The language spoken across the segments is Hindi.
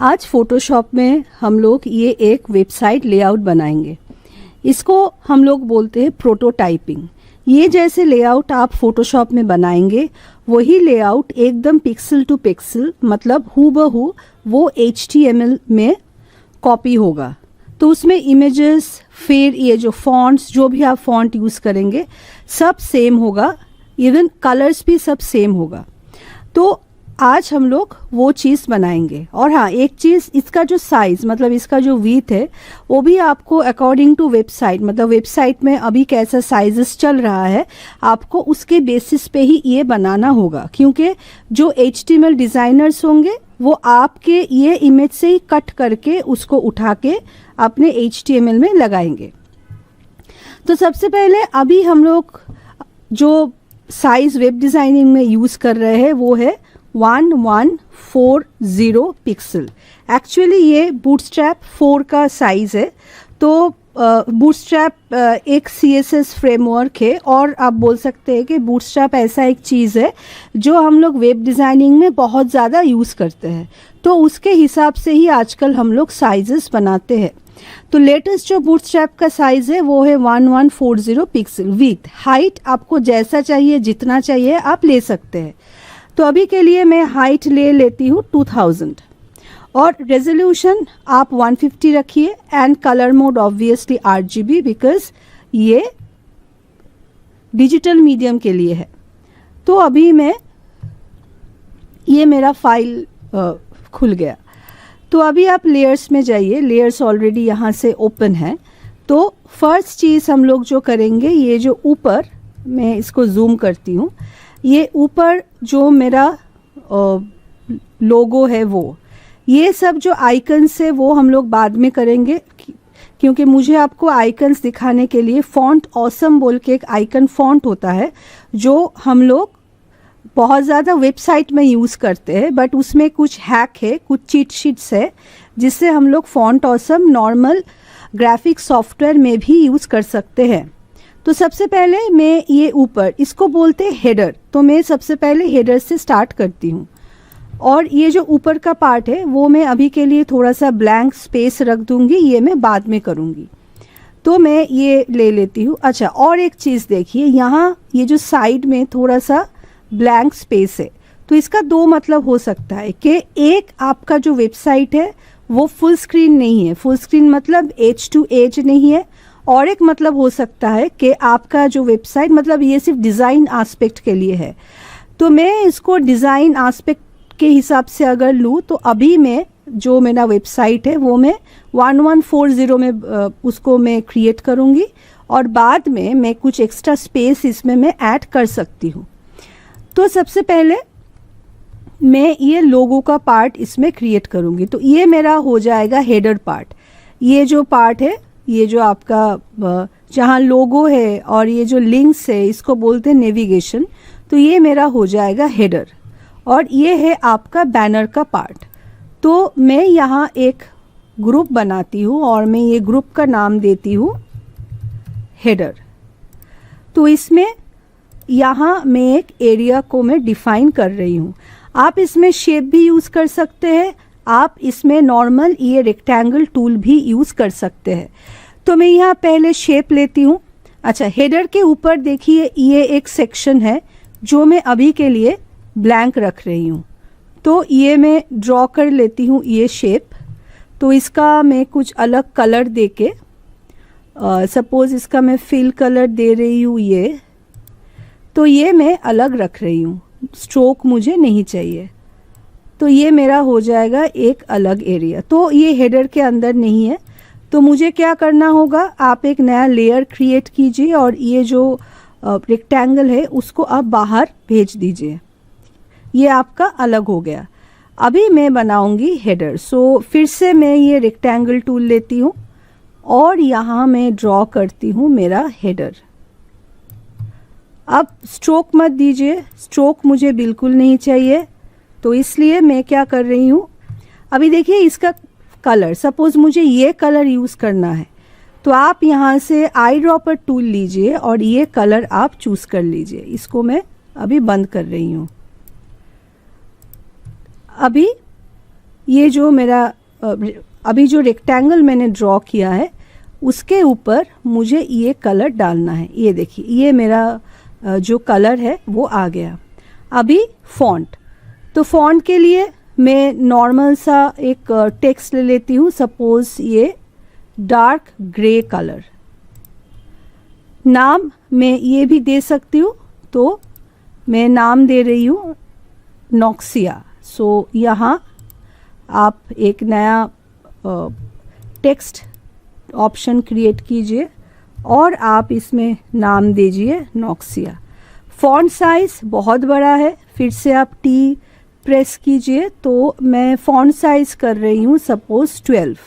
आज फोटोशॉप में हम लोग ये एक वेबसाइट लेआउट बनाएंगे। इसको हम लोग बोलते हैं प्रोटोटाइपिंग। ये जैसे लेआउट आप फोटोशॉप में बनाएंगे वही लेआउट एकदम पिक्सल टू पिक्सल मतलब हूबहू वो HTML में कॉपी होगा। तो उसमें इमेजेस फिर ये जो फॉन्ट्स जो भी आप फॉन्ट यूज़ करेंगे सब सेम होगा, इवन कलर्स भी सब सेम होगा। तो आज हम लोग वो चीज़ बनाएंगे। और हाँ, एक चीज़, इसका जो साइज़ मतलब इसका जो विड्थ है वो भी आपको अकॉर्डिंग टू वेबसाइट मतलब वेबसाइट में अभी कैसा साइजेस चल रहा है आपको उसके बेसिस पे ही ये बनाना होगा, क्योंकि जो HTML डिज़ाइनर्स होंगे वो आपके ये इमेज से ही कट करके उसको उठा के अपने HTML में लगाएंगे। तो सबसे पहले अभी हम लोग जो साइज़ वेब डिज़ाइनिंग में यूज़ कर रहे हैं वो है 1140 पिक्सल। एक्चुअली ये बूटस्ट्रैप 4 का साइज़ है। तो बूटस्ट्रैप एक CSS फ्रेमवर्क है और आप बोल सकते हैं कि बूटस्ट्रैप ऐसा एक चीज़ है जो हम लोग वेब डिज़ाइनिंग में बहुत ज़्यादा यूज़ करते हैं। तो उसके हिसाब से ही आजकल हम लोग साइजेस बनाते हैं। तो लेटेस्ट जो बूटस्ट्रैप का साइज़ है वो है 1140 पिक्सल। विथ हाइट आपको जैसा चाहिए जितना चाहिए आप ले सकते हैं। तो अभी के लिए मैं हाइट ले लेती हूँ 2000 और रेजोल्यूशन आप 150 रखिए and colour mode obviously RGB because ये डिजिटल मीडियम के लिए है। तो अभी मैं ये मेरा फाइल खुल गया। तो अभी आप लेयर्स में जाइए, लेयर्स ऑलरेडी यहाँ से ओपन है। तो फर्स्ट चीज़ हम लोग जो करेंगे, ये जो ऊपर, मैं इसको जूम करती हूँ, ये ऊपर जो मेरा लोगो है वो, ये सब जो आइकन्स है वो हम लोग बाद में करेंगे, क्योंकि मुझे आपको आइकन्स दिखाने के लिए फॉन्ट ऑसम बोल के एक आइकन फॉन्ट होता है जो हम लोग बहुत ज़्यादा वेबसाइट में यूज़ करते हैं, बट उसमें कुछ हैक है, कुछ चीट शीट्स है जिससे हम लोग font awesome normal graphic software में भी यूज़ कर सकते हैं। तो सबसे पहले मैं ये ऊपर, इसको बोलते हैं हेडर, तो मैं सबसे पहले हेडर से स्टार्ट करती हूँ। और ये जो ऊपर का पार्ट है वो मैं अभी के लिए थोड़ा सा ब्लैंक स्पेस रख दूँगी, ये मैं बाद में करूँगी। तो मैं ये ले लेती हूँ। अच्छा, और एक चीज़ देखिए, यहाँ ये जो साइड में थोड़ा सा ब्लैंक स्पेस है, तो इसका दो मतलब हो सकता है कि एक आपका जो वेबसाइट है वो फुल स्क्रीन नहीं है, फुल स्क्रीन मतलब एज टू एज नहीं है, और एक मतलब हो सकता है कि आपका जो वेबसाइट मतलब ये सिर्फ डिज़ाइन आस्पेक्ट के लिए है। तो मैं इसको डिज़ाइन आस्पेक्ट के हिसाब से अगर लूँ तो अभी मैं जो मेरा वेबसाइट है वो मैं 1140 में उसको मैं क्रिएट करूँगी और बाद में मैं कुछ एक्स्ट्रा स्पेस इसमें मैं ऐड कर सकती हूँ। तो सबसे पहले मैं ये लोगो का पार्ट इसमें क्रिएट करूँगी। तो ये मेरा हो जाएगा हेडर पार्ट। ये जो पार्ट है, ये जो आपका जहाँ लोगो है और ये जो लिंक्स है इसको बोलते हैं नेविगेशन। तो ये मेरा हो जाएगा हेडर और ये है आपका बैनर का पार्ट। तो मैं यहाँ एक ग्रुप बनाती हूँ और मैं ये ग्रुप का नाम देती हूँ हेडर। तो इसमें यहाँ मैं एक एरिया को मैं डिफाइन कर रही हूँ। आप इसमें शेप भी यूज़ कर सकते हैं, आप इसमें नॉर्मल ये रेक्टेंगल टूल भी यूज़ कर सकते हैं। तो मैं यहाँ पहले शेप लेती हूँ। अच्छा, हेडर के ऊपर देखिए ये एक सेक्शन है जो मैं अभी के लिए ब्लैंक रख रही हूँ। तो ये मैं ड्रॉ कर लेती हूँ ये शेप। तो इसका मैं कुछ अलग कलर दे के, सपोज़ इसका मैं फिल कलर दे रही हूँ ये, तो ये मैं अलग रख रही हूँ, स्ट्रोक मुझे नहीं चाहिए। तो ये मेरा हो जाएगा एक अलग एरिया। तो ये हेडर के अंदर नहीं है। तो मुझे क्या करना होगा, आप एक नया लेयर क्रिएट कीजिए और ये जो रेक्टेंगल है उसको आप बाहर भेज दीजिए। ये आपका अलग हो गया। अभी मैं बनाऊंगी हेडर। सो फिर से मैं ये रेक्टेंगल टूल लेती हूँ और यहाँ मैं ड्रॉ करती हूँ मेरा हेडर। अब स्ट्रोक मत दीजिए, स्ट्रोक मुझे बिल्कुल नहीं चाहिए। तो इसलिए मैं क्या कर रही हूँ, अभी देखिए इसका कलर, सपोज़ मुझे ये कलर यूज़ करना है तो आप यहाँ से आई ड्रॉपर टूल लीजिए और ये कलर आप चूज़ कर लीजिए। इसको मैं अभी बंद कर रही हूँ। अभी ये जो मेरा अभी जो रेक्टेंगल मैंने ड्रॉ किया है उसके ऊपर मुझे ये कलर डालना है। ये देखिए, ये मेरा जो कलर है वो आ गया। अभी फॉन्ट, तो फॉन्ट के लिए मैं नॉर्मल सा एक टेक्स्ट ले लेती हूँ। सपोज ये डार्क ग्रे कलर। नाम मैं ये भी दे सकती हूँ, तो मैं नाम दे रही हूँ नॉक्सिया। सो यहाँ आप एक नया टेक्स्ट ऑप्शन क्रिएट कीजिए और आप इसमें नाम दीजिए नॉक्सिया। फॉन्ट साइज़ बहुत बड़ा है, फिर से आप टी प्रेस कीजिए, तो मैं फॉन्ट साइज़ कर रही हूँ सपोज 12।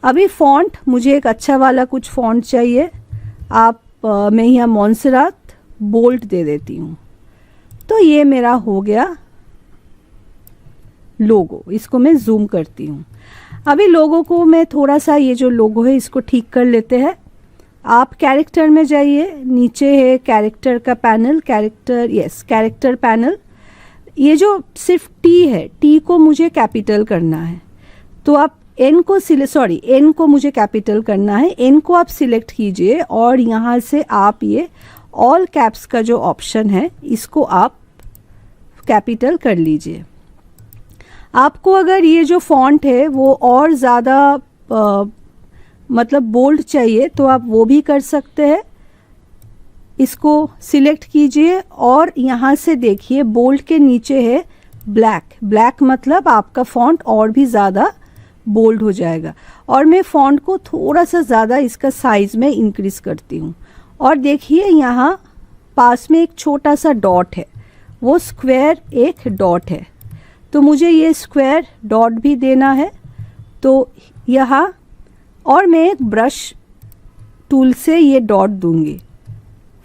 अभी फॉन्ट मुझे एक अच्छा वाला कुछ फॉन्ट चाहिए। मैं यहाँ मॉन्सेरात बोल्ड दे देती हूँ। तो ये मेरा हो गया लोगो। इसको मैं जूम करती हूँ। अभी लोगो को मैं थोड़ा सा, ये जो लोगो है इसको ठीक कर लेते हैं। आप कैरेक्टर में जाइए, नीचे है कैरेक्टर का पैनल, कैरेक्टर पैनल। ये जो सिर्फ टी है, टी को मुझे कैपिटल करना है, तो आप एन को मुझे कैपिटल करना है। एन को आप सिलेक्ट कीजिए और यहाँ से आप ये ऑल कैप्स का जो ऑप्शन है इसको आप कैपिटल कर लीजिए। आपको अगर ये जो फॉन्ट है वो और ज़्यादा मतलब बोल्ड चाहिए तो आप वो भी कर सकते हैं। इसको सिलेक्ट कीजिए और यहाँ से देखिए बोल्ड के नीचे है ब्लैक मतलब आपका फॉन्ट और भी ज़्यादा बोल्ड हो जाएगा। और मैं फॉन्ट को थोड़ा सा ज़्यादा इसका साइज़ में इंक्रीज़ करती हूँ। और देखिए यहाँ पास में एक छोटा सा डॉट है, वो स्क्वायर एक डॉट है, तो मुझे ये स्क्वायर डॉट भी देना है। तो यहाँ और मैं एक ब्रश टूल से ये डॉट दूंगी।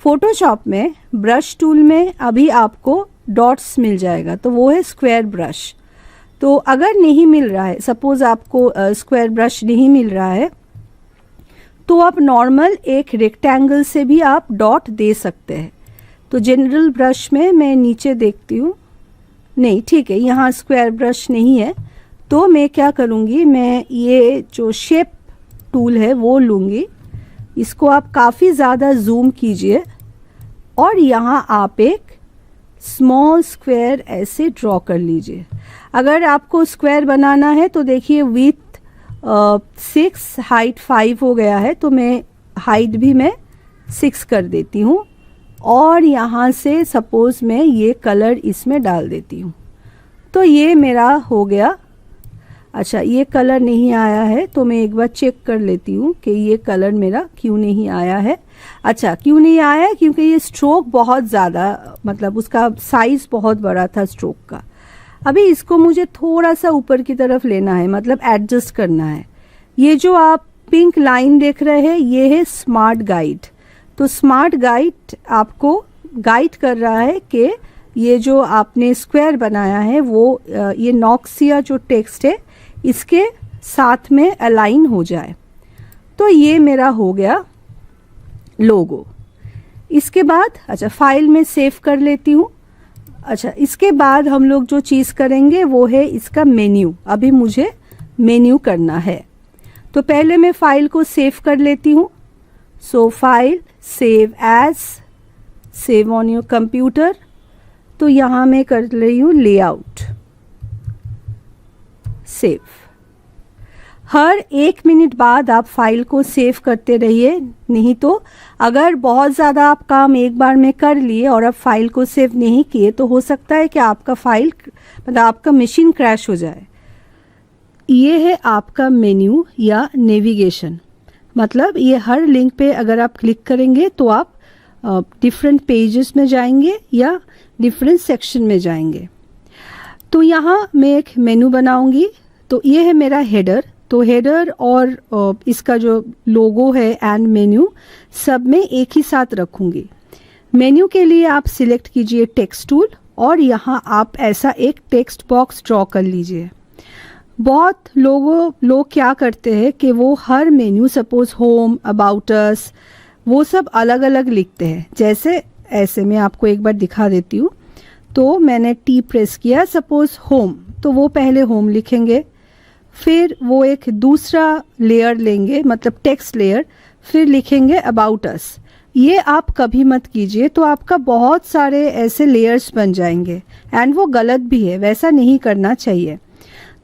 फोटोशॉप में ब्रश टूल में अभी आपको डॉट्स मिल जाएगा, तो वो है स्क्वायर ब्रश। तो अगर नहीं मिल रहा है, सपोज आपको स्क्वायर ब्रश नहीं मिल रहा है, तो आप नॉर्मल एक रेक्टेंगल से भी आप डॉट दे सकते हैं। तो जनरल ब्रश में मैं नीचे देखती हूँ, नहीं ठीक है, यहाँ स्क्वायर ब्रश नहीं है, तो मैं क्या करूँगी, मैं ये जो शेप टूल है वो लूँगी। इसको आप काफ़ी ज़्यादा जूम कीजिए और यहाँ आप एक स्मॉल स्क्वायर ऐसे ड्रॉ कर लीजिए। अगर आपको स्क्वायर बनाना है तो देखिए विथ 6 हाइट 5 हो गया है, तो मैं हाइट भी मैं 6 कर देती हूँ और यहाँ से सपोज मैं ये कलर इसमें डाल देती हूँ। तो ये मेरा हो गया। अच्छा, ये कलर नहीं आया है, तो मैं एक बार चेक कर लेती हूँ कि ये कलर मेरा क्यों नहीं आया है। अच्छा, क्यों नहीं आया है, क्योंकि ये स्ट्रोक बहुत ज़्यादा, मतलब उसका साइज़ बहुत बड़ा था स्ट्रोक का। अभी इसको मुझे थोड़ा सा ऊपर की तरफ लेना है, मतलब एडजस्ट करना है। ये जो आप पिंक लाइन देख रहे हैं ये है स्मार्ट गाइड। तो स्मार्ट गाइड आपको गाइड कर रहा है कि ये जो आपने स्क्वायर बनाया है वो ये नॉक्सिया जो टेक्स्ट है इसके साथ में अलाइन हो जाए। तो ये मेरा हो गया लोगो। इसके बाद अच्छा फाइल में सेव कर लेती हूँ। अच्छा, इसके बाद हम लोग जो चीज़ करेंगे वो है इसका मेन्यू। अभी मुझे मेन्यू करना है, तो पहले मैं फाइल को सेव कर लेती हूँ। So file, save as, save on your computer. तो यहाँ मैं कर रही हूँ लेआउट, सेव। हर 1 मिनट बाद आप फाइल को सेव करते रहिए, नहीं तो अगर बहुत ज़्यादा आप काम एक बार में कर लिए और आप फाइल को सेव नहीं किए तो हो सकता है कि आपका फाइल मतलब आपका मशीन क्रैश हो जाए। ये है आपका मेन्यू या नेविगेशन, मतलब ये हर लिंक पे अगर आप क्लिक करेंगे तो आप डिफरेंट पेजेस में जाएंगे या डिफरेंट सेक्शन में जाएंगे। तो यहाँ मैं एक मेनू बनाऊंगी। तो ये है मेरा हेडर। तो हेडर और इसका जो लोगो है एंड मेन्यू सब में एक ही साथ रखूंगी। मेन्यू के लिए आप सिलेक्ट कीजिए टेक्स्ट टूल और यहाँ आप ऐसा एक टेक्स्ट बॉक्स ड्रॉ कर लीजिए। बहुत लोग क्या करते हैं कि वो हर menu, suppose home, about us, वो सब अलग अलग लिखते हैं। जैसे ऐसे मैं आपको एक बार दिखा देती हूँ। तो मैंने टी प्रेस किया, सपोज होम, तो वो पहले होम लिखेंगे, फिर वो एक दूसरा लेयर लेंगे मतलब टेक्स्ट लेयर, फिर लिखेंगे अबाउट अस। ये आप कभी मत कीजिए, तो आपका बहुत सारे ऐसे लेयर्स बन जाएंगे एंड वो गलत भी है, वैसा नहीं करना चाहिए।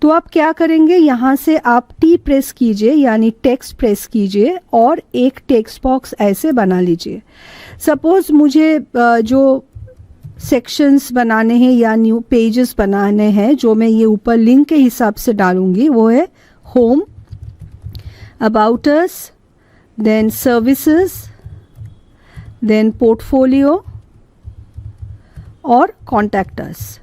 तो आप क्या करेंगे, यहाँ से आप टी प्रेस कीजिए यानी टेक्स्ट प्रेस कीजिए और एक टेक्स्ट बॉक्स ऐसे बना लीजिए। सपोज मुझे जो सेक्शंस बनाने हैं या न्यू पेजेस बनाने हैं, जो मैं ये ऊपर लिंक के हिसाब से डालूंगी, वो है home, about us, then services, then portfolio और कॉन्टैक्ट अस।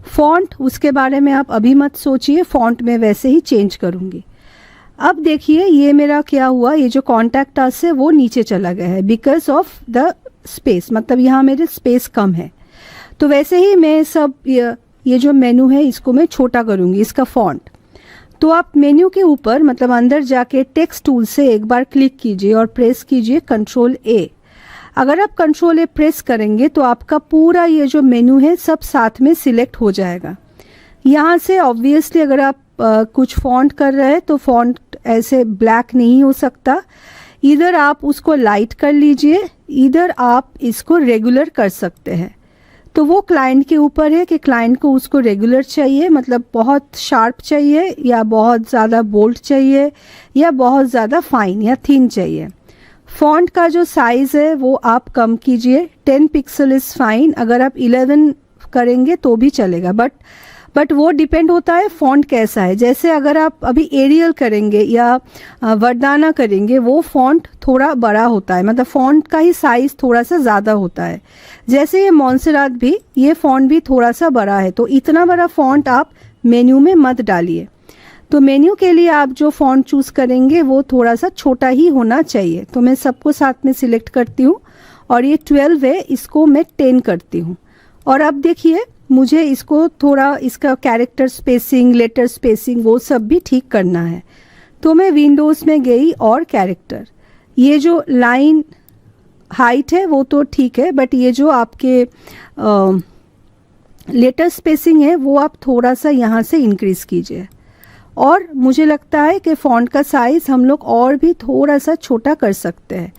फॉन्ट उसके बारे में आप अभी मत सोचिए, फॉन्ट में वैसे ही चेंज करूंगी। अब देखिए ये मेरा क्या हुआ, ये जो कॉन्टैक्ट अस है वो नीचे चला गया है बिकॉज ऑफ द स्पेस, मतलब यहाँ मेरे स्पेस कम है। तो वैसे ही मैं सब ये जो मेनू है इसको मैं छोटा करूंगी, इसका फॉन्ट। तो आप मेन्यू के ऊपर मतलब अंदर जाके टेक्स्ट टूल से एक बार क्लिक कीजिए और प्रेस कीजिए कंट्रोल ए। अगर आप कंट्रोल ए प्रेस करेंगे तो आपका पूरा ये जो मेनू है सब साथ में सिलेक्ट हो जाएगा। यहाँ से ऑब्वियसली अगर आप कुछ फॉन्ट कर रहे हैं तो फॉन्ट ऐसे ब्लैक नहीं हो सकता, इधर आप उसको लाइट कर लीजिए, इधर आप इसको रेगुलर कर सकते हैं। तो वो क्लाइंट के ऊपर है कि क्लाइंट को उसको रेगुलर चाहिए, मतलब बहुत शार्प चाहिए या बहुत ज़्यादा बोल्ड चाहिए या बहुत ज़्यादा फाइन या थिन चाहिए। फॉन्ट का जो साइज़ है वो आप कम कीजिए, 10 पिक्सल इज़ फाइन, अगर आप 11 करेंगे तो भी चलेगा, बट वो डिपेंड होता है फॉन्ट कैसा है। जैसे अगर आप अभी एरियल करेंगे या वर्डाना करेंगे वो फॉन्ट थोड़ा बड़ा होता है, मतलब फॉन्ट का ही साइज़ थोड़ा सा ज़्यादा होता है। जैसे ये मॉन्सेरात भी, ये फॉन्ट भी थोड़ा सा बड़ा है, तो इतना बड़ा फॉन्ट आप मेन्यू में मत डालिए। तो मेन्यू के लिए आप जो फॉन्ट चूज़ करेंगे वो थोड़ा सा छोटा ही होना चाहिए। तो मैं सबको साथ में सिलेक्ट करती हूँ और ये 12 है, इसको मैं 10 करती हूँ। और अब देखिए मुझे इसको थोड़ा इसका कैरेक्टर स्पेसिंग, लेटर स्पेसिंग वो सब भी ठीक करना है। तो मैं विंडोज़ में गई और कैरेक्टर, ये जो लाइन हाइट है वो तो ठीक है, बट ये जो आपके लेटर स्पेसिंग है वो आप थोड़ा सा यहाँ से इंक्रीज़ कीजिए। और मुझे लगता है कि फ़ॉन्ट का साइज़ हम लोग और भी थोड़ा सा छोटा कर सकते हैं।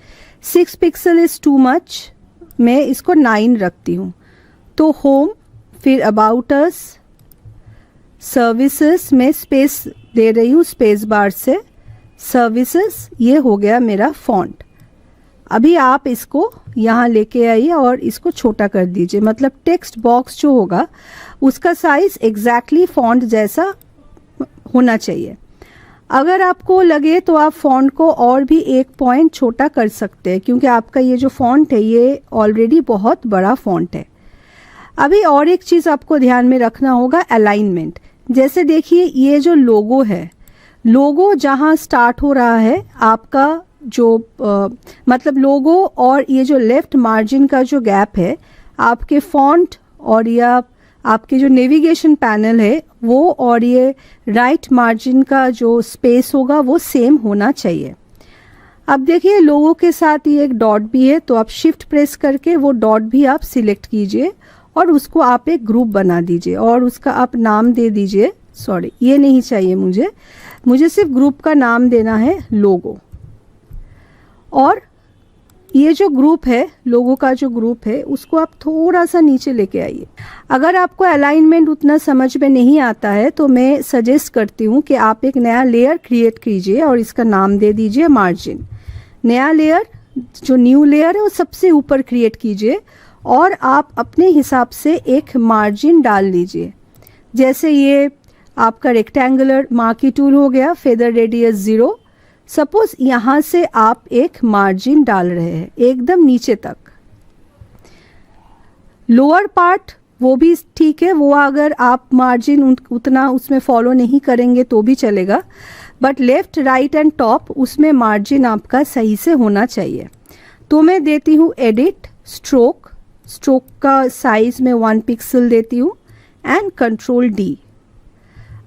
6 पिक्सल इज़ टू मच, मैं इसको 9 रखती हूँ। तो होम, फिर अबाउट अस, सर्विसेज में स्पेस दे रही हूँ स्पेस बार से, सर्विसेज, ये हो गया मेरा फॉन्ट। अभी आप इसको यहाँ लेके आइए और इसको छोटा कर दीजिए, मतलब टेक्स्ट बॉक्स जो होगा उसका साइज़ एग्जैक्टली फॉन्ट जैसा होना चाहिए। अगर आपको लगे तो आप फॉन्ट को और भी 1 पॉइंट छोटा कर सकते हैं, क्योंकि आपका ये जो फॉन्ट है ये ऑलरेडी बहुत बड़ा फॉन्ट है। अभी और एक चीज़ आपको ध्यान में रखना होगा, अलाइनमेंट। जैसे देखिए ये जो लोगो है, लोगो जहाँ स्टार्ट हो रहा है आपका जो मतलब लोगो और ये जो लेफ्ट मार्जिन का जो गैप है, आपके फॉन्ट और या आपके जो नेविगेशन पैनल है वो और ये राइट मार्जिन का जो स्पेस होगा वो सेम होना चाहिए। अब देखिए लोगो के साथ ये एक डॉट भी है, तो आप शिफ्ट प्रेस करके वो डॉट भी आप सिलेक्ट कीजिए और उसको आप एक ग्रुप बना दीजिए और उसका आप नाम दे दीजिए, सॉरी ये नहीं चाहिए मुझे सिर्फ ग्रुप का नाम देना है लोगो। और ये जो ग्रुप है, लोगो का जो ग्रुप है, उसको आप थोड़ा सा नीचे लेके आइए। अगर आपको अलाइनमेंट उतना समझ में नहीं आता है तो मैं सजेस्ट करती हूँ कि आप एक नया लेयर क्रिएट कीजिए और इसका नाम दे दीजिए मार्जिन। नया लेयर, जो न्यू लेयर है वो सबसे ऊपर क्रिएट कीजिए और आप अपने हिसाब से एक मार्जिन डाल लीजिए। जैसे ये आपका रेक्टेंगुलर मार्की टूल हो गया, फेदर रेडियस 0। सपोज यहाँ से आप एक मार्जिन डाल रहे हैं एकदम नीचे तक। लोअर पार्ट वो भी ठीक है, वो अगर आप मार्जिन उतना उसमें फॉलो नहीं करेंगे तो भी चलेगा, but left, right and top उसमें मार्जिन आपका सही से होना चाहिए। तो मैं देती हूँ एडिट, स्ट्रोक का साइज में 1 पिक्सल देती हूँ एंड कंट्रोल डी।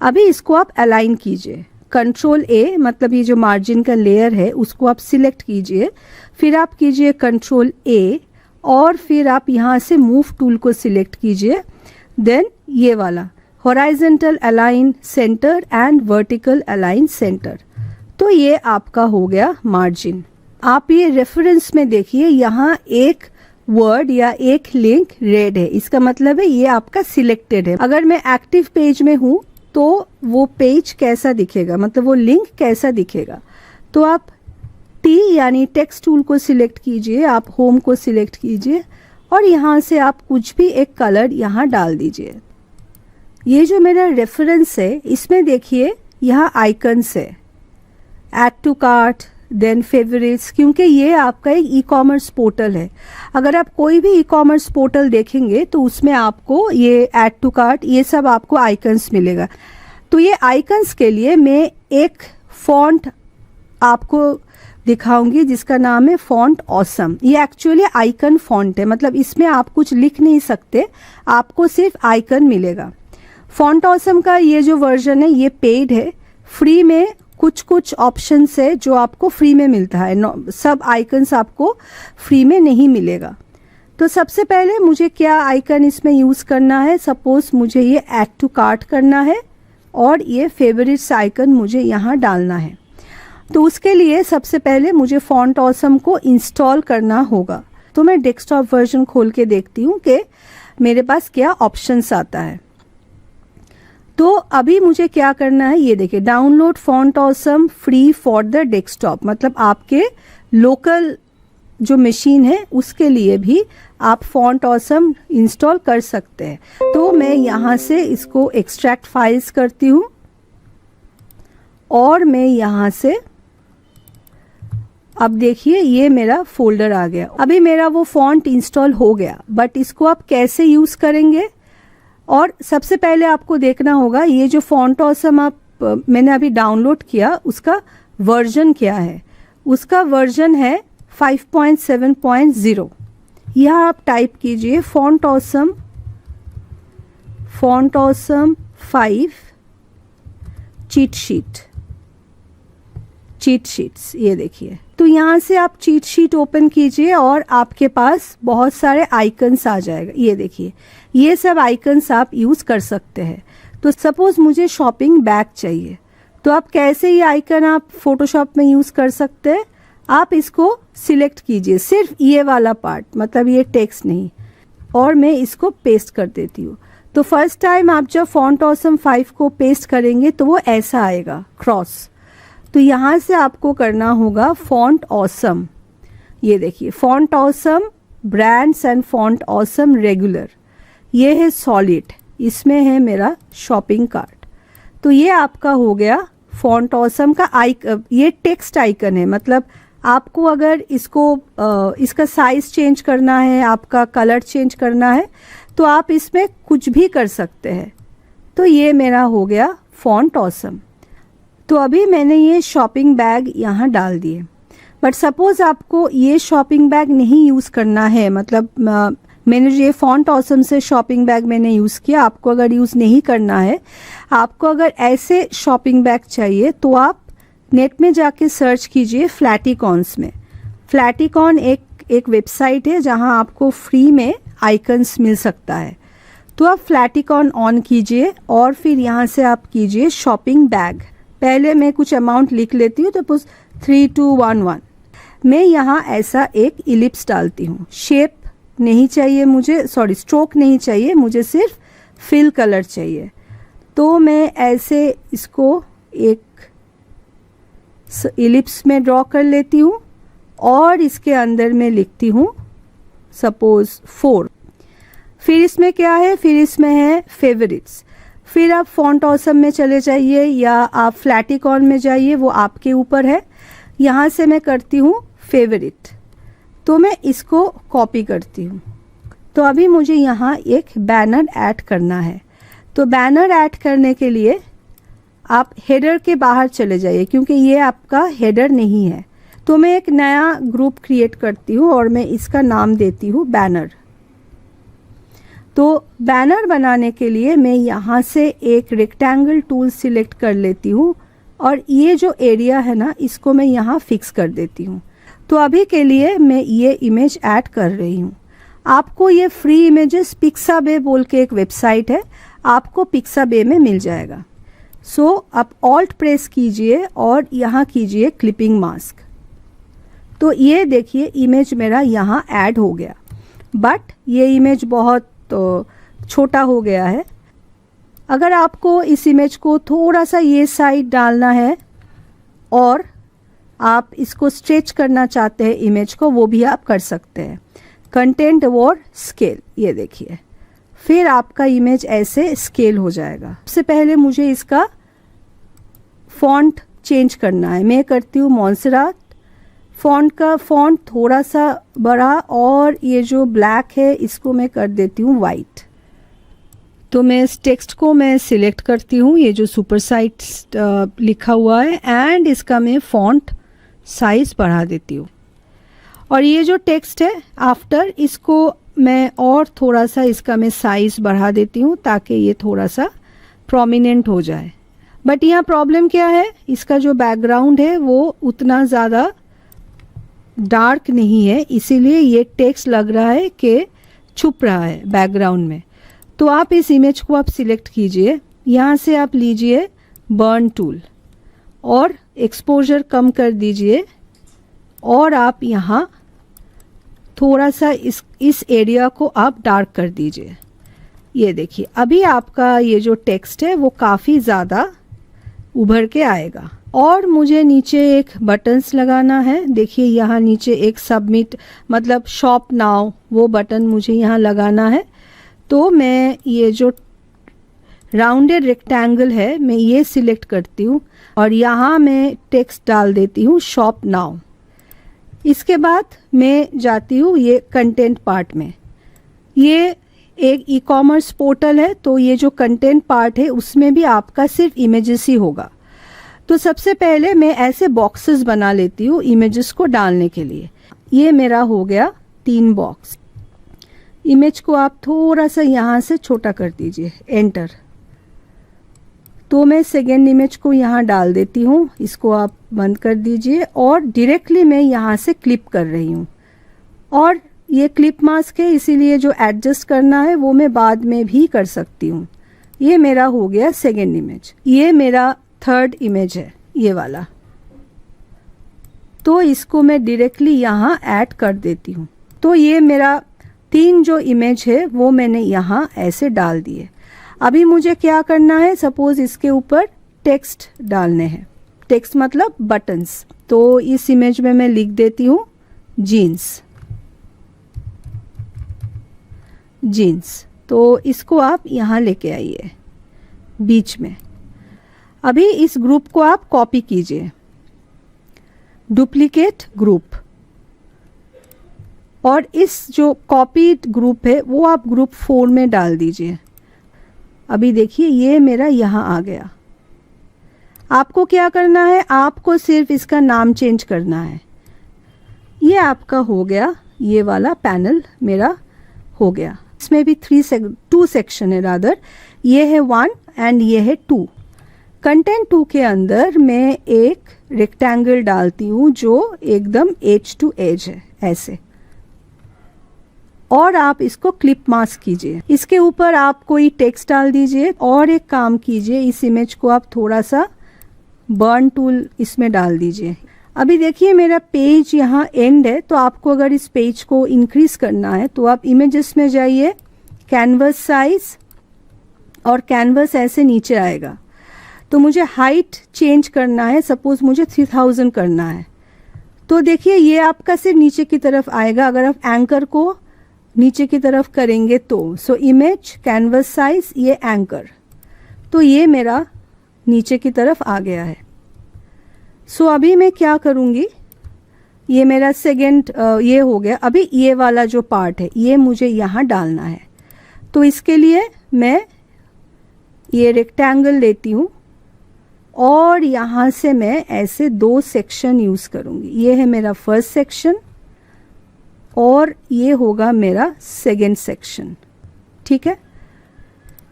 अभी इसको आप अलाइन कीजिए, कंट्रोल ए, मतलब ये जो मार्जिन का लेयर है उसको आप सिलेक्ट कीजिए, फिर आप कीजिए कंट्रोल ए और फिर आप यहाँ से मूव टूल को सिलेक्ट कीजिए। देन ये वाला horizontal align centre and vertical align centre. तो ये आपका हो गया मार्जिन। आप ये रेफरेंस में देखिए, यहाँ एक वर्ड या एक लिंक रेड है, इसका मतलब है ये आपका सिलेक्टेड है। अगर मैं एक्टिव पेज में हूँ तो वो पेज कैसा दिखेगा, मतलब वो लिंक कैसा दिखेगा। तो आप टी यानी टेक्स्ट टूल को सिलेक्ट कीजिए, आप होम को सिलेक्ट कीजिए और यहाँ से आप कुछ भी एक कलर यहाँ डाल दीजिए। ये जो मेरा रेफरेंस है इसमें देखिए यहाँ आइकन्स है, add to cart, then favourites, क्योंकि ये आपका एक ई कॉमर्स पोर्टल है। अगर आप कोई भी ई कॉमर्स पोर्टल देखेंगे तो उसमें आपको ये ऐड टू कार्ट, ये सब आपको आइकन्स मिलेगा। तो ये आइकन्स के लिए मैं एक फॉन्ट आपको दिखाऊंगी जिसका नाम है फॉन्ट ऑसम। ये एक्चुअली आइकन फॉन्ट है, मतलब इसमें आप कुछ लिख नहीं सकते, आपको सिर्फ आइकन मिलेगा। फॉन्ट ऑसम का ये जो वर्जन है ये पेड है, फ्री में कुछ कुछ ऑप्शंस है जो आपको फ्री में मिलता है, सब आइकन्स आपको फ्री में नहीं मिलेगा। तो सबसे पहले मुझे क्या आइकन इसमें यूज़ करना है, सपोज मुझे ये ऐड टू कार्ट करना है और ये फेवरेट्स आइकन मुझे यहाँ डालना है। तो उसके लिए सबसे पहले मुझे फॉन्ट ऑसम को इंस्टॉल करना होगा। तो मैं डेस्कटॉप वर्जन खोल के देखती हूँ कि मेरे पास क्या ऑप्शंस आता है। तो अभी मुझे क्या करना है, ये देखिए, download font awesome free for the desktop, मतलब आपके लोकल जो मशीन है उसके लिए भी आप फॉन्ट ऑसम इंस्टॉल कर सकते हैं। तो मैं यहाँ से इसको एक्सट्रैक्ट फाइल्स करती हूँ और मैं यहाँ से, अब देखिए ये मेरा फोल्डर आ गया। अभी मेरा वो फॉन्ट इंस्टॉल हो गया, बट इसको आप कैसे यूज़ करेंगे, और सबसे पहले आपको देखना होगा ये जो फॉन्ट ऑसम मैंने अभी डाउनलोड किया उसका वर्जन क्या है। उसका वर्जन है 5.7.0। यहाँ आप टाइप कीजिए फॉन्ट ऑसम 5 चीट शीट्स, ये देखिए। तो यहाँ से आप चीट शीट ओपन कीजिए और आपके पास बहुत सारे आइकन्स आ जाएगा। ये देखिए, ये सब आइकन्स आप यूज़ कर सकते हैं। तो सपोज मुझे शॉपिंग बैग चाहिए, तो आप कैसे ये आइकन आप फोटोशॉप में यूज़ कर सकते हैं। आप इसको सिलेक्ट कीजिए, सिर्फ ये वाला पार्ट, मतलब ये टेक्स्ट नहीं, और मैं इसको पेस्ट कर देती हूँ। तो फर्स्ट टाइम आप जब फॉन्ट ऑसम 5 को पेस्ट करेंगे तो वो ऐसा आएगा क्रॉस। तो यहाँ से आपको करना होगा फॉन्ट ऑसम, ये देखिए font awesome brands and font awesome regular, ये है सॉलिड, इसमें है मेरा शॉपिंग कार्ट। तो ये आपका हो गया फॉन्ट ऑसम का ये टेक्स्ट आइकन है, मतलब आपको अगर इसका साइज चेंज करना है, आपका कलर चेंज करना है, तो आप इसमें कुछ भी कर सकते हैं। तो ये मेरा हो गया फॉन्ट ऑसम। तो अभी मैंने ये शॉपिंग बैग यहाँ डाल दिए, बट सपोज आपको ये शॉपिंग बैग नहीं यूज़ करना है, मतलब मैंने ये फॉन्ट ऑसम से शॉपिंग बैग मैंने यूज़ किया, आपको अगर यूज़ नहीं करना है, आपको अगर ऐसे शॉपिंग बैग चाहिए तो आप नेट में जाके सर्च कीजिए फ्लैटिकॉन्स में। फ्लैटिकॉन एक वेबसाइट है जहाँ आपको फ्री में आइकन्स मिल सकता है। तो आप फ्लैटिकॉन ऑन कीजिए और फिर यहाँ से आप कीजिए शॉपिंग बैग। पहले मैं कुछ अमाउंट लिख लेती हूँ, तो 3211 मैं यहाँ ऐसा एक इलिप्स डालती हूँ। शेप नहीं चाहिए मुझे, स्ट्रोक नहीं चाहिए मुझे, सिर्फ फिल कलर चाहिए। तो मैं ऐसे इसको एक इलिप्स में ड्रॉ कर लेती हूँ और इसके अंदर मैं लिखती हूँ सपोज 4। फिर इसमें क्या है, फिर इसमें है फेवरेट्स। फिर आप फॉन्ट ऑसम में चले जाइए या आप फ्लैटिकॉन में जाइए, वो आपके ऊपर है। यहाँ से मैं करती हूँ फेवरेट, तो मैं इसको कॉपी करती हूँ। तो अभी मुझे यहाँ एक बैनर ऐड करना है। तो बैनर ऐड करने के लिए आप हेडर के बाहर चले जाइए, क्योंकि ये आपका हेडर नहीं है। तो मैं एक नया ग्रुप क्रिएट करती हूँ और मैं इसका नाम देती हूँ बैनर। तो बैनर बनाने के लिए मैं यहाँ से एक रेक्टेंगल टूल सिलेक्ट कर लेती हूँ और ये जो एरिया है ना, इसको मैं यहाँ फिक्स कर देती हूँ। तो अभी के लिए मैं ये इमेज ऐड कर रही हूँ। आपको ये फ्री इमेजेस पिक्साबे बोल के एक वेबसाइट है, आपको पिक्साबे में मिल जाएगा। सो आप ऑल्ट प्रेस कीजिए और यहाँ कीजिए क्लिपिंग मास्क। तो ये देखिए इमेज मेरा यहाँ ऐड हो गया, बट ये इमेज बहुत छोटा हो गया है। अगर आपको इस इमेज को थोड़ा सा ये साइड डालना है और आप इसको स्ट्रेच करना चाहते हैं इमेज को, वो भी आप कर सकते हैं। कंटेंट और स्केल, ये देखिए, फिर आपका इमेज ऐसे स्केल हो जाएगा। सबसे पहले मुझे इसका फॉन्ट चेंज करना है। मैं करती हूँ मॉन्सेरात। फॉन्ट का फॉन्ट थोड़ा सा बड़ा और ये जो ब्लैक है इसको मैं कर देती हूँ वाइट। तो मैं इस टेक्स्ट को मैं सिलेक्ट करती हूँ, ये जो सुपर साइट लिखा हुआ है, एंड इसका मैं फॉन्ट साइज बढ़ा देती हूँ। और ये जो टेक्स्ट है आफ्टर, इसको मैं और थोड़ा सा इसका मैं साइज बढ़ा देती हूँ ताकि ये थोड़ा सा प्रोमिनेंट हो जाए। बट यहाँ प्रॉब्लम क्या है, इसका जो बैकग्राउंड है वो उतना ज़्यादा डार्क नहीं है, इसीलिए ये टेक्स्ट लग रहा है कि छुप रहा है बैकग्राउंड में। तो आप इस इमेज को आप सिलेक्ट कीजिए, यहाँ से आप लीजिए बर्न टूल और एक्सपोजर कम कर दीजिए और आप यहाँ थोड़ा सा इस एरिया को आप डार्क कर दीजिए। ये देखिए अभी आपका ये जो टेक्स्ट है वो काफ़ी ज़्यादा उभर के आएगा। और मुझे नीचे एक बटन्स लगाना है। देखिए यहाँ नीचे एक सबमिट मतलब शॉप नाउ, वो बटन मुझे यहाँ लगाना है। तो मैं ये जो राउंडेड रेक्टेंगल है मैं ये सिलेक्ट करती हूँ और यहाँ मैं टेक्स्ट डाल देती हूँ शॉप नाउ। इसके बाद मैं जाती हूँ ये कंटेंट पार्ट में। ये एक ई कॉमर्स पोर्टल है, तो ये जो कंटेंट पार्ट है उसमें भी आपका सिर्फ इमेजेस ही होगा। तो सबसे पहले मैं ऐसे बॉक्सेस बना लेती हूँ इमेजेस को डालने के लिए। ये मेरा हो गया 3 बॉक्स। इमेज को आप थोड़ा सा यहाँ से छोटा कर दीजिए, एंटर। तो मैं सेकेंड इमेज को यहाँ डाल देती हूँ, इसको आप बंद कर दीजिए और डायरेक्टली मैं यहाँ से क्लिप कर रही हूँ। और ये क्लिप मास्क है, इसीलिए जो एडजस्ट करना है वो मैं बाद में भी कर सकती हूँ। ये मेरा हो गया सेकेंड इमेज। ये मेरा थर्ड इमेज है, ये वाला। तो इसको मैं डायरेक्टली यहाँ ऐड कर देती हूँ। तो ये मेरा 3 जो इमेज है वो मैंने यहाँ ऐसे डाल दिए। अभी मुझे क्या करना है, सपोज इसके ऊपर टेक्स्ट डालने हैं। टेक्स्ट मतलब बटन्स। तो इस इमेज में मैं लिख देती हूँ जीन्स। जीन्स, तो इसको आप यहाँ लेके आइए बीच में। अभी इस ग्रुप को आप कॉपी कीजिए, डुप्लीकेट ग्रुप, और इस जो कॉपीड ग्रुप है वो आप ग्रुप 4 में डाल दीजिए। अभी देखिए ये मेरा यहाँ आ गया। आपको क्या करना है, आपको सिर्फ इसका नाम चेंज करना है। ये आपका हो गया, ये वाला पैनल मेरा हो गया। इसमें भी 2 सेक्शन है रादर। ये है 1 एंड ये है 2। कंटेंट 2 के अंदर मैं एक रेक्टेंगल डालती हूँ जो एकदम एज टू एज है ऐसे, और आप इसको क्लिप मास्क कीजिए। इसके ऊपर आप कोई टेक्स्ट डाल दीजिए और एक काम कीजिए, इस इमेज को आप थोड़ा सा बर्न टूल इसमें डाल दीजिए। अभी देखिए मेरा पेज यहाँ एंड है, तो आपको अगर इस पेज को इंक्रीज करना है तो आप इमेजेस में जाइए, कैनवस साइज, और कैनवस ऐसे नीचे आएगा। तो मुझे हाइट चेंज करना है, सपोज मुझे 3000 करना है। तो देखिए ये आपका सिर्फ नीचे की तरफ आएगा अगर आप एंकर को नीचे की तरफ करेंगे तो। सो इमेज, कैनवस साइज, ये एंकर, तो ये मेरा नीचे की तरफ आ गया है। सो अभी मैं क्या करूँगी, ये मेरा सेकेंड ये हो गया। अभी ये वाला जो पार्ट है ये मुझे यहाँ डालना है। तो इसके लिए मैं ये रेक्टेंगल लेती हूँ और यहाँ से मैं ऐसे 2 सेक्शन यूज़ करूँगी। ये है मेरा फर्स्ट सेक्शन और ये होगा मेरा सेकेंड सेक्शन, ठीक है।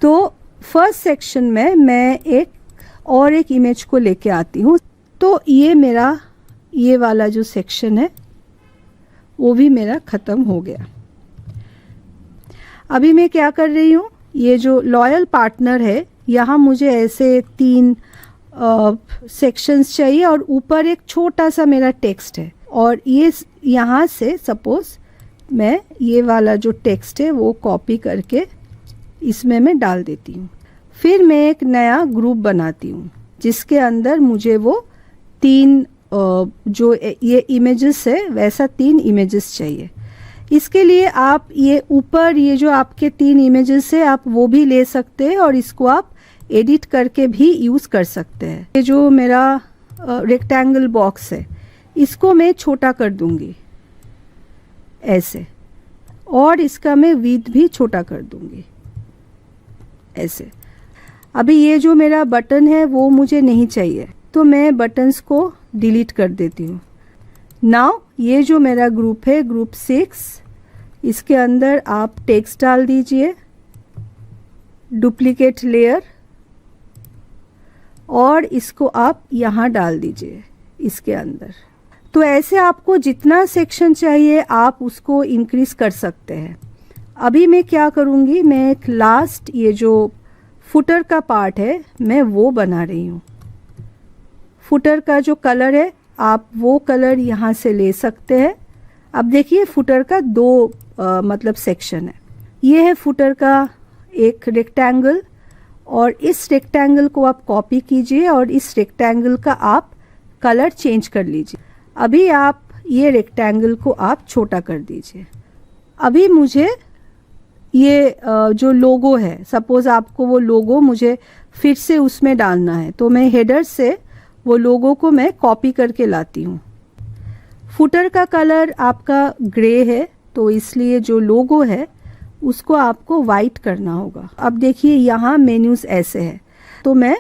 तो फर्स्ट सेक्शन में मैं एक इमेज को लेके आती हूँ। तो ये मेरा ये वाला जो सेक्शन है वो भी मेरा ख़त्म हो गया। अभी मैं क्या कर रही हूँ, ये जो लॉयल पार्टनर है यहाँ मुझे ऐसे 3 सेक्शंस चाहिए और ऊपर एक छोटा सा मेरा टेक्स्ट है, और ये यहाँ से सपोज मैं ये वाला जो टेक्स्ट है वो कॉपी करके इसमें मैं डाल देती हूँ। फिर मैं एक नया ग्रुप बनाती हूँ जिसके अंदर मुझे वो 3 जो ये इमेजेस है वैसा 3 इमेजेस चाहिए। इसके लिए आप ये ऊपर ये जो आपके 3 इमेजेस है आप वो भी ले सकते हैं और इसको आप एडिट करके भी यूज़ कर सकते हैं। ये जो मेरा रेक्टेंगल बॉक्स है इसको मैं छोटा कर दूंगी ऐसे, और इसका मैं विड्थ भी छोटा कर दूंगी ऐसे। अभी ये जो मेरा बटन है वो मुझे नहीं चाहिए तो मैं बटन्स को डिलीट कर देती हूँ। नाउ ये जो मेरा ग्रुप है ग्रुप 6, इसके अंदर आप टेक्स्ट डाल दीजिए, डुप्लीकेट लेयर, और इसको आप यहाँ डाल दीजिए इसके अंदर। तो ऐसे आपको जितना सेक्शन चाहिए आप उसको इंक्रीज कर सकते हैं। अभी मैं क्या करूँगी, मैं एक लास्ट ये जो फुटर का पार्ट है मैं वो बना रही हूँ। फुटर का जो कलर है आप वो कलर यहाँ से ले सकते हैं। अब देखिए फुटर का 2 मतलब सेक्शन है। ये है फुटर का एक रेक्टेंगल, और इस रेक्टेंगल को आप कॉपी कीजिए और इस रेक्टेंगल का आप कलर चेंज कर लीजिए। अभी आप ये रेक्टेंगल को आप छोटा कर दीजिए। अभी मुझे ये जो लोगो है, सपोज आपको वो लोगो मुझे फिर से उसमें डालना है तो मैं हेडर से वो लोगो को मैं कॉपी करके लाती हूँ। फुटर का कलर आपका ग्रे है तो इसलिए जो लोगो है उसको आपको वाइट करना होगा। अब देखिए यहाँ मेन्यूज ऐसे है तो मैं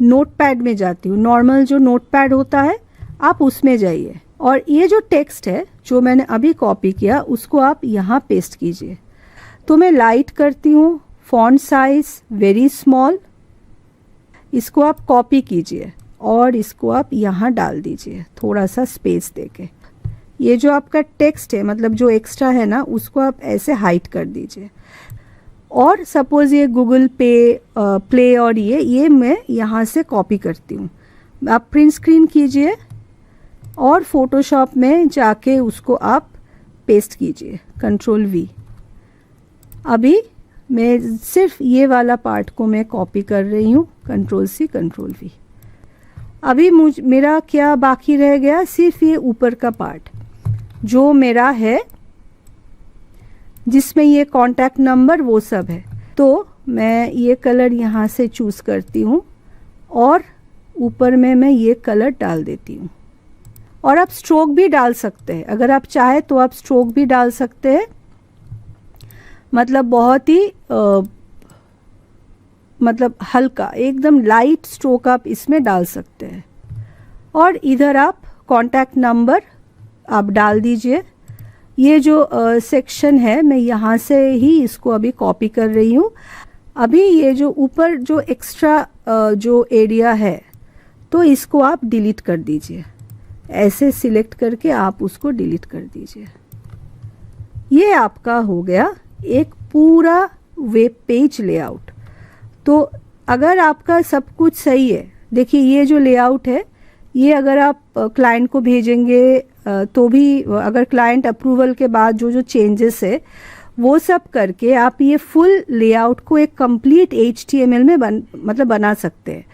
नोटपैड में जाती हूँ। नॉर्मल जो नोटपैड होता है आप उसमें जाइए, और ये जो टेक्स्ट है जो मैंने अभी कॉपी किया उसको आप यहाँ पेस्ट कीजिए। तो मैं लाइट करती हूँ, फॉन्ट साइज वेरी स्मॉल, इसको आप कॉपी कीजिए और इसको आप यहाँ डाल दीजिए थोड़ा सा स्पेस देके। ये जो आपका टेक्स्ट है मतलब जो एक्स्ट्रा है ना उसको आप ऐसे हाइड कर दीजिए। और सपोज ये गूगल पे प्ले और ये मैं यहाँ से कॉपी करती हूँ। आप प्रिंट स्क्रीन कीजिए और फोटोशॉप में जाके उसको आप पेस्ट कीजिए, कंट्रोल V। अभी मैं सिर्फ ये वाला पार्ट को मैं कॉपी कर रही हूँ, कंट्रोल C कंट्रोल V। अभी मेरा क्या बाकी रह गया, सिर्फ ये ऊपर का पार्ट जो मेरा है जिसमें ये कॉन्टैक्ट नंबर वो सब है। तो मैं ये कलर यहाँ से चूज़ करती हूँ और ऊपर में मैं ये कलर डाल देती हूँ। और आप स्ट्रोक भी डाल सकते हैं, अगर आप चाहे तो आप स्ट्रोक भी डाल सकते हैं। मतलब बहुत ही मतलब हल्का एकदम लाइट स्ट्रोक आप इसमें डाल सकते हैं। और इधर आप कॉन्टैक्ट नंबर आप डाल दीजिए। ये जो सेक्शन है मैं यहाँ से ही इसको अभी कॉपी कर रही हूँ। अभी ये जो ऊपर जो एक्स्ट्रा जो एरिया है तो इसको आप डिलीट कर दीजिए। ऐसे सिलेक्ट करके आप उसको डिलीट कर दीजिए। ये आपका हो गया एक पूरा वेब पेज लेआउट। तो अगर आपका सब कुछ सही है, देखिए ये जो लेआउट है ये अगर आप क्लाइंट को भेजेंगे तो भी अगर क्लाइंट अप्रूवल के बाद जो जो चेंजेस है वो सब करके आप ये फुल लेआउट को एक कंप्लीट HTML में मतलब बना सकते हैं।